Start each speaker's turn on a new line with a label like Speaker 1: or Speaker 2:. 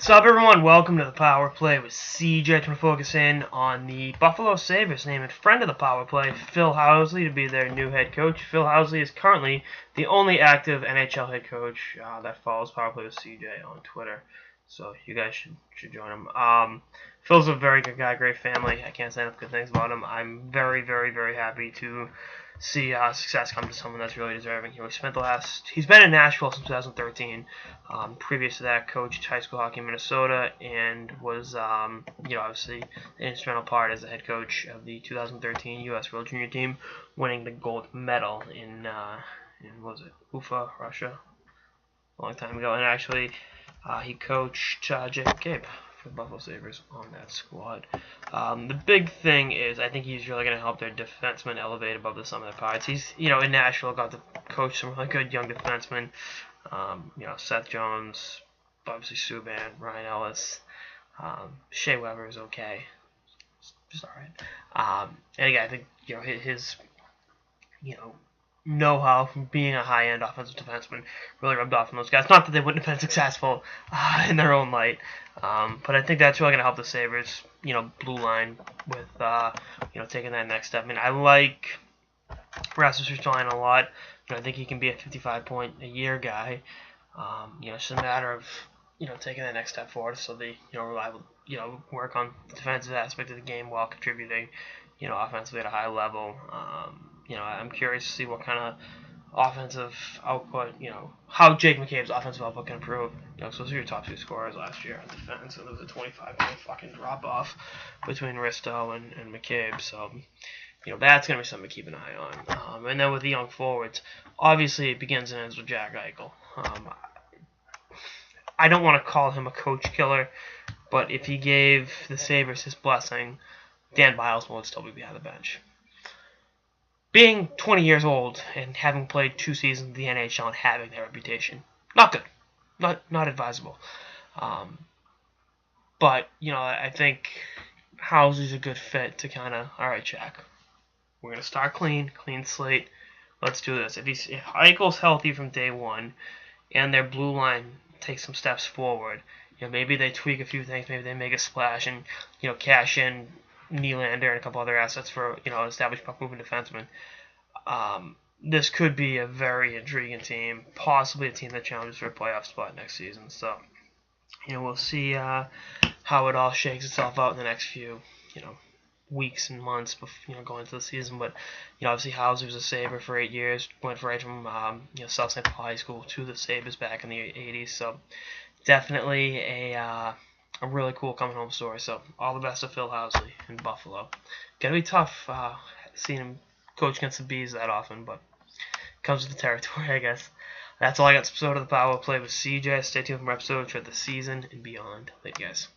Speaker 1: What's up, everyone? Welcome to the Power Play with CJ. I'm going to focus in on the Buffalo Sabres naming friend of the Power Play, Phil Housley, to be their new head coach. Phil Housley is currently the only active NHL head coach that follows Power Play with CJ on Twitter. So you guys should join him. Phil's a very good guy, great family. I can't say enough good things about him. I'm very, very, very happy to see success come to someone that's really deserving. He's been in Nashville since 2013. Previous to that, coached high school hockey in Minnesota and was, obviously an instrumental part as the head coach of the 2013 U.S. World Junior Team, winning the gold medal in what was it, Ufa, Russia, a long time ago. And actually, he coached Jake McCabe for the Buffalo Sabres on that squad. The big thing is I think he's really going to help their defensemen elevate above the sum of their parts. He's, in Nashville got to coach some really good young defensemen. Seth Jones, obviously Subban, Ryan Ellis, Shea Weber is okay, just all right. And again, I think his know-how from being a high-end offensive defenseman really rubbed off on those guys. Not that they wouldn't have been successful in their own right, but I think that's really going to help the Sabres, blue line with, taking that next step. I mean, I like Rasmus Ristolainen a lot. I think he can be a 55-point-a-year guy. It's just a matter of, taking that next step forward so they, reliable, work on the defensive aspect of the game while contributing, offensively at a high level. I'm curious to see what kind of offensive output, how Jake McCabe's offensive output can improve. So those are your top two scorers last year on defense, and there was a 25-point fucking drop-off between Risto and McCabe. So, that's going to be something to keep an eye on. And then with the young forwards, obviously it begins and ends with Jack Eichel. I don't want to call him a coach killer, but if he gave the Sabres his blessing, Dan Bylsma would still be behind the bench. Being 20 years old and having played 2 seasons in the NHL and having that reputation, not good, not advisable. But I think Housley's a good fit to kind of, all right, Jack, we're gonna start clean slate. Let's do this. If Eichel's healthy from day one, and their blue line takes some steps forward, maybe they tweak a few things, maybe they make a splash and cash in Nylander and a couple other assets for established puck-moving defensemen. This could be a very intriguing team, possibly a team that challenges for a playoff spot next season. So, we'll see how it all shakes itself out in the next few, weeks and months before, going into the season. But obviously Housley was a Sabre for 8 years, went right from South St. Paul High School to the Sabres back in the 80s. So, definitely a really cool coming home story. So all the best to Phil Housley in Buffalo. Gonna be tough seeing him coach against the Bees that often, but comes with the territory, I guess. That's all I got. This episode of the Power Play with CJ. Stay tuned for more episodes for the season and beyond. Thank you guys.